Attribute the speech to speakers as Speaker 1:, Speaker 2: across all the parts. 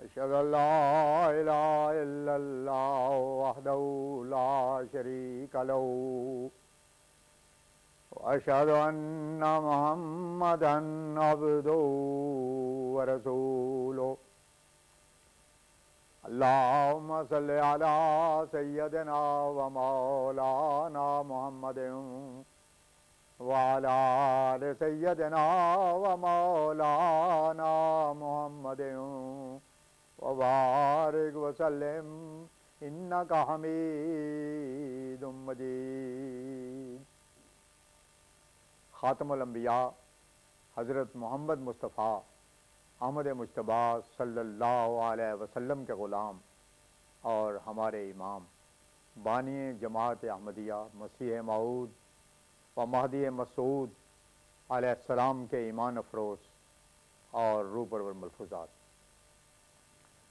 Speaker 1: أشهد أن لا إله إلا الله وحده لا شريك له وأشهد أن محمدا عبده ورسوله اللهم صل على سيدنا ومولانا محمد وعلى آل سيدنا ومولانا محمد وبارك وسلم إنك حميد مجيد۔ خاتم الانبیاء حضرت محمد مصطفیٰ احمد مجتبی صلی اللہ علیہ وسلم کے غلام اور ہمارے امام بانی جماعت احمدیہ مسیح موعود و مہدی مسعود علیہ السلام کے ایمان افروز اور روح پرور ملفوظات۔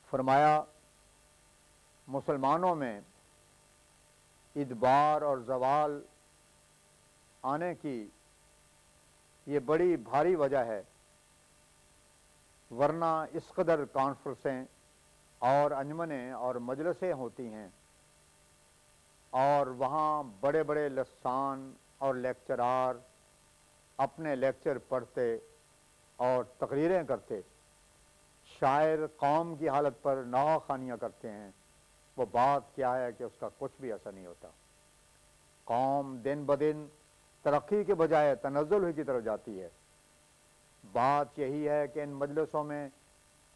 Speaker 1: فرمایا مسلمانوں میں ادبار اور زوال آنے کی یہ بڑی بھاری وجہ ہے، ورنہ اس قدر کانفرنسیں اور انجمنیں اور مجلسیں ہوتی ہیں اور وہاں بڑے بڑے لسان اور لیکچرار اپنے لیکچر پڑھتے اور تقریریں کرتے، شاعر قوم کی حالت پر نوحہ خوانیاں کرتے ہیں۔ وہ بات کیا ہے کہ اس کا کچھ بھی اثر نہیں ہوتا۔ قوم دن بدن ترقی کے بجائے تنزل ہوئی کی طرف جاتی ہے۔ بات یہی ہے کہ ان مجلسوں میں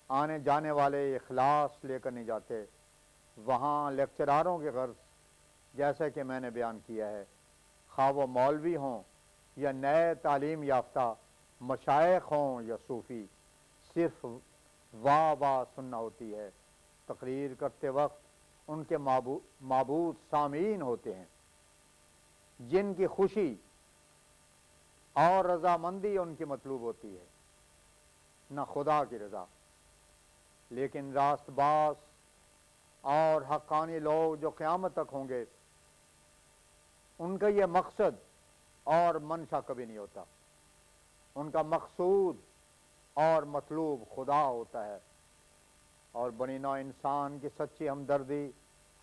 Speaker 1: آنے جانے والے اخلاص لے کر نہیں جاتے، وہاں لیکچراروں کے غرض جیسے کہ میں نے بیان کیا ہے، خواہ وہ مولوی ہوں یا نئے تعلیم یافتہ مشائخ ہوں یا صوفی، صرف واہ واہ سننا ہوتی ہے۔ تقریر کرتے وقت ان کے معبود سامعین ہوتے ہیں جن کی خوشی اور رضامندی ان کی مطلوب ہوتی ہے، نہ خدا کی رضا۔ لیکن راست باز اور حقانی لوگ جو قیامت تک ہوں گے، ان کا یہ مقصد اور منشا کبھی نہیں ہوتا۔ ان کا مقصود اور مطلوب خدا ہوتا ہے، اور بنی نوع انسان کی سچی ہمدردی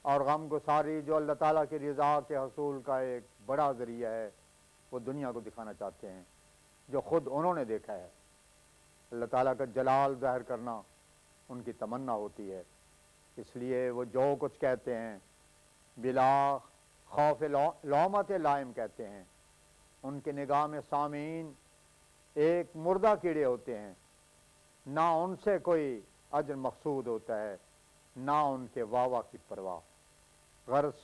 Speaker 1: اور غم گساری جو اللہ تعالیٰ کی رضا کے حصول کا ایک بڑا ذریعہ ہے، وہ دنیا کو دکھانا چاہتے ہیں جو خود انہوں نے دیکھا ہے۔ اللہ تعالیٰ کا جلال ظاہر کرنا ان کی تمنا ہوتی ہے، اس لیے وہ جو کچھ کہتے ہیں بلا خوف لومت لائم کہتے ہیں۔ ان کی نگاہ میں سامعین ایک مردہ کیڑے ہوتے ہیں، نہ ان سے کوئی اجر مقصود ہوتا ہے، نہ ان کے واہ واہ کی پرواہ۔ غرض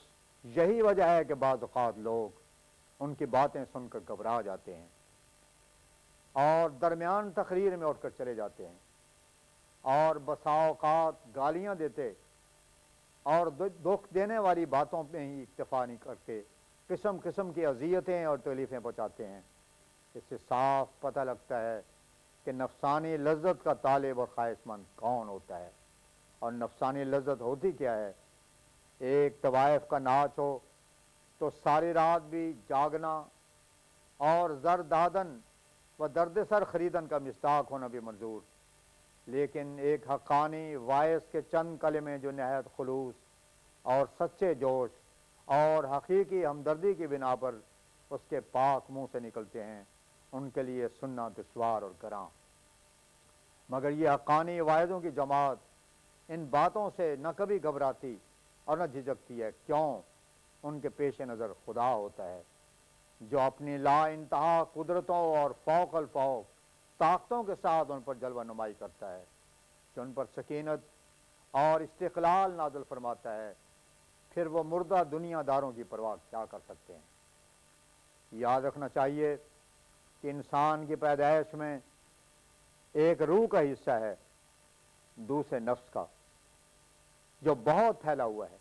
Speaker 1: یہی وجہ ہے کہ بعض اوقات لوگ ان کی باتیں سن کر گھبرا جاتے ہیں اور درمیان تقریر میں اٹھ کر چلے جاتے ہیں، اور بسا اوقات گالیاں دیتے اور دکھ دینے والی باتوں پہ ہی اکتفا نہیں کرتے، قسم قسم کی اذیتیں اور تکلیفیں پہنچاتے ہیں۔ اس سے صاف پتہ لگتا ہے کہ نفسانی لذت کا طالب اور خواہش مند کون ہوتا ہے، اور نفسانی لذت ہوتی کیا ہے؟ ایک طوائف کا ناچ ہو تو ساری رات بھی جاگنا اور زر دادن و درد سر خریدن کا مصداق ہونا بھی منظور، لیکن ایک حقانی وائس کے چند کلمے جو نہایت خلوص اور سچے جوش اور حقیقی ہمدردی کی بنا پر اس کے پاک منہ سے نکلتے ہیں، ان کے لیے سننا دشوار اور گراں۔ مگر یہ حقانی واعظوں کی جماعت ان باتوں سے نہ کبھی گھبراتی اور نہ جھجکتی ہے۔ کیوں؟ ان کے پیش نظر خدا ہوتا ہے جو اپنی لا انتہا قدرتوں اور فوق الفوق طاقتوں کے ساتھ ان پر جلوہ نمائی کرتا ہے، جو ان پر سکینت اور استقلال نازل فرماتا ہے۔ پھر وہ مردہ دنیا داروں کی پرواہ کیا کر سکتے ہیں؟ یاد رکھنا چاہیے کہ انسان کی پیدائش میں ایک روح کا حصہ ہے، دوسرے نفس کا، جو بہت پھیلا ہوا ہے۔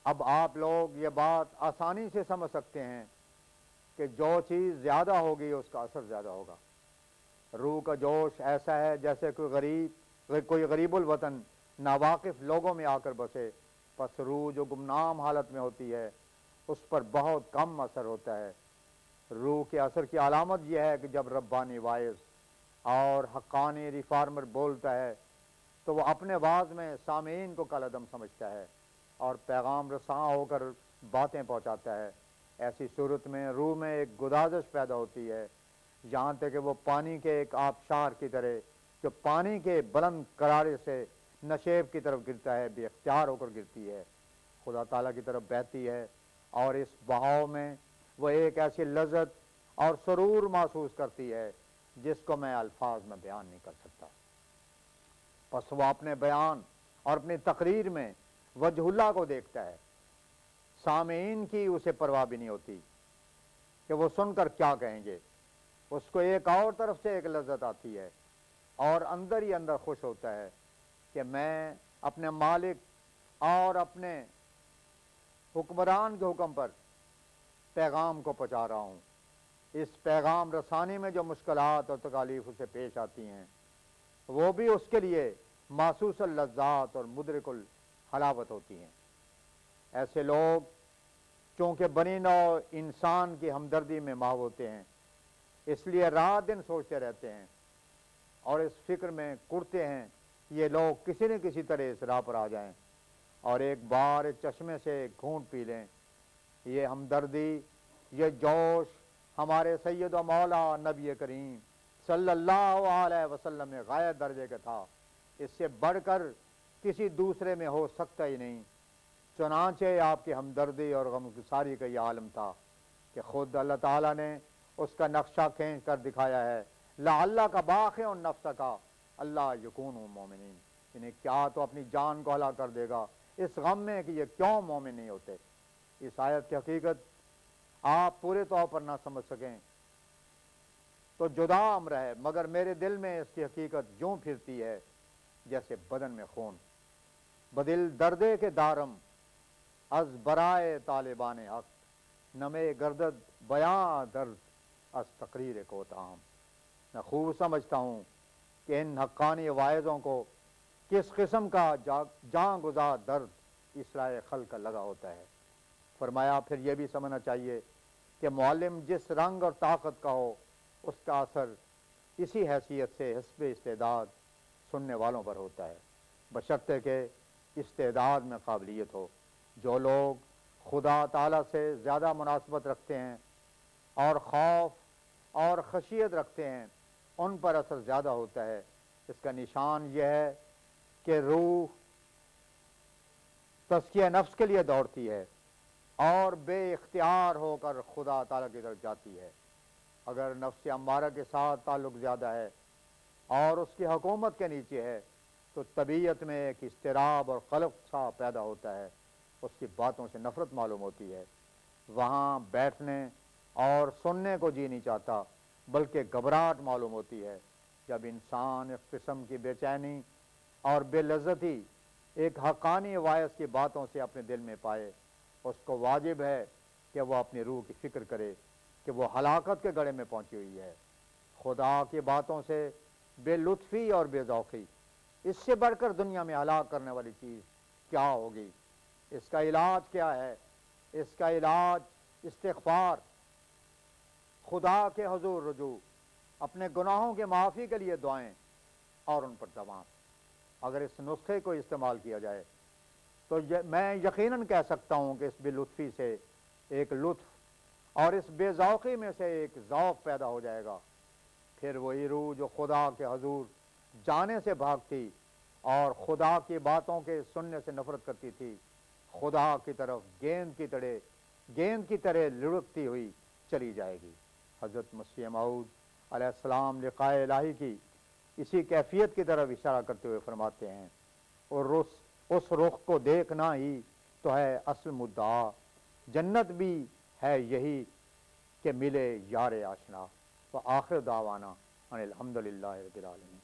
Speaker 1: اب آپ لوگ یہ بات آسانی سے سمجھ سکتے ہیں کہ جو چیز زیادہ ہوگی اس کا اثر زیادہ ہوگا۔ روح کا جوش ایسا ہے جیسے کوئی غریب الوطن ناواقف لوگوں میں آ کر بسے، پس روح جو گمنام حالت میں ہوتی ہے اس پر بہت کم اثر ہوتا ہے۔ روح کے اثر کی علامت یہ ہے کہ جب ربانی وائز اور حقانی ریفارمر بولتا ہے تو وہ اپنے واعظ میں سامعین کو کالعدم سمجھتا ہے اور پیغام رساں ہو کر باتیں پہنچاتا ہے۔ ایسی صورت میں روح میں ایک گدازش پیدا ہوتی ہے، یہاں تک کہ وہ پانی کے ایک آبشار کی طرح جو پانی کے بلند کرارے سے نشیب کی طرف گرتا ہے، بے اختیار ہو کر گرتی ہے، خدا تعالیٰ کی طرف بہتی ہے، اور اس بہاؤ میں وہ ایک ایسی لذت اور سرور محسوس کرتی ہے جس کو میں الفاظ میں بیان نہیں کر سکتا۔ پس وہ اپنے بیان اور اپنی تقریر میں وجہ اللہ کو دیکھتا ہے، سامعین کی اسے پرواہ بھی نہیں ہوتی کہ وہ سن کر کیا کہیں گے، اس کو ایک اور طرف سے ایک لذت آتی ہے اور اندر ہی اندر خوش ہوتا ہے کہ میں اپنے مالک اور اپنے حکمران کے حکم پر پیغام کو پہنچا رہا ہوں۔ اس پیغام رسانی میں جو مشکلات اور تکالیف اسے پیش آتی ہیں وہ بھی اس کے لیے محسوس اللذات اور مدرک الحلاوت ہوتی ہیں۔ ایسے لوگ چونکہ بنی نوع انسان کی ہمدردی میں محو ہوتے ہیں، اس لیے رات دن سوچتے رہتے ہیں اور اس فکر میں کڑتے ہیں یہ لوگ کسی نہ کسی طرح اس راہ پر آ جائیں اور ایک بار اس چشمے سے گھونٹ پی لیں۔ یہ ہمدردی، یہ جوش ہمارے سید و مولا نبی کریم صلی اللہ علیہ وسلم میں غایت درجے کا تھا، اس سے بڑھ کر کسی دوسرے میں ہو سکتا ہی نہیں۔ چنانچہ آپ کی ہمدردی اور غمگساری کا یہ عالم تھا کہ خود اللہ تعالیٰ نے اس کا نقشہ کھینچ کر دکھایا ہے، لعلہ کا باخع نفس کا اللہ یکون مومنین، انہیں کیا تو اپنی جان کو ہلاک کر دے گا اس غم میں کہ یہ کیوں مومن نہیں ہوتے۔ اس آیت کی حقیقت آپ پورے طور پر نہ سمجھ سکیں تو جدا امر ہے، مگر میرے دل میں اس کی حقیقت یوں پھرتی ہے جیسے بدن میں خون۔ بدل دردے کے دارم از برائے طالبان حق، نمے گردد بیاں درد از تقریر کو تام۔ میں خوب سمجھتا ہوں کہ ان حقانی واعظوں کو کس قسم کا جاں گزار درد اصلاح خلق کا لگا ہوتا ہے۔ فرمایا پھر یہ بھی سمجھنا چاہیے کہ معلم جس رنگ اور طاقت کا ہو اس کا اثر اسی حیثیت سے حسب استعداد سننے والوں پر ہوتا ہے، بشرطے کہ استعداد میں قابلیت ہو۔ جو لوگ خدا تعالیٰ سے زیادہ مناسبت رکھتے ہیں اور خوف اور خشیت رکھتے ہیں ان پر اثر زیادہ ہوتا ہے۔ اس کا نشان یہ ہے کہ روح تزکیہ نفس کے لیے دوڑتی ہے اور بے اختیار ہو کر خدا تعالیٰ کی طرف جاتی ہے۔ اگر نفس امارہ کے ساتھ تعلق زیادہ ہے اور اس کی حکومت کے نیچے ہے تو طبیعت میں ایک اضطراب اور قلق سا پیدا ہوتا ہے، اس کی باتوں سے نفرت معلوم ہوتی ہے، وہاں بیٹھنے اور سننے کو جی نہیں چاہتا بلکہ گھبراہٹ معلوم ہوتی ہے۔ جب انسان اس قسم کی بے چینی اور بے لذتی ایک حقانی واعظ کی باتوں سے اپنے دل میں پائے، اس کو واجب ہے کہ وہ اپنی روح کی فکر کرے کہ وہ ہلاکت کے گڑھے میں پہنچی ہوئی ہے۔ خدا کی باتوں سے بے لطفی اور بے ذوقی، اس سے بڑھ کر دنیا میں ہلاک کرنے والی چیز کیا ہوگی؟ اس کا علاج کیا ہے؟ اس کا علاج استغفار، خدا کے حضور رجوع، اپنے گناہوں کے معافی کے لیے دعائیں اور ان پر دوام۔ اگر اس نسخے کو استعمال کیا جائے تو میں یقیناً کہہ سکتا ہوں کہ اس بے لطفی سے ایک لطف اور اس بے ذوقی میں سے ایک ذوق پیدا ہو جائے گا۔ پھر وہی روح جو خدا کے حضور جانے سے بھاگتی اور خدا کی باتوں کے سننے سے نفرت کرتی تھی، خدا کی طرف گیند کی طرح لڑکتی ہوئی چلی جائے گی۔ حضرت مسیح موعود علیہ السلام لقاء الہی کی اسی کیفیت کی طرف اشارہ کرتے ہوئے فرماتے ہیں، اور اس رخ کو دیکھنا ہی تو ہے اصل مدعا، جنت بھی ہے یہی کہ ملے یار آشنا۔ وآخر دعوانا ان الحمدللہ رب العالمین۔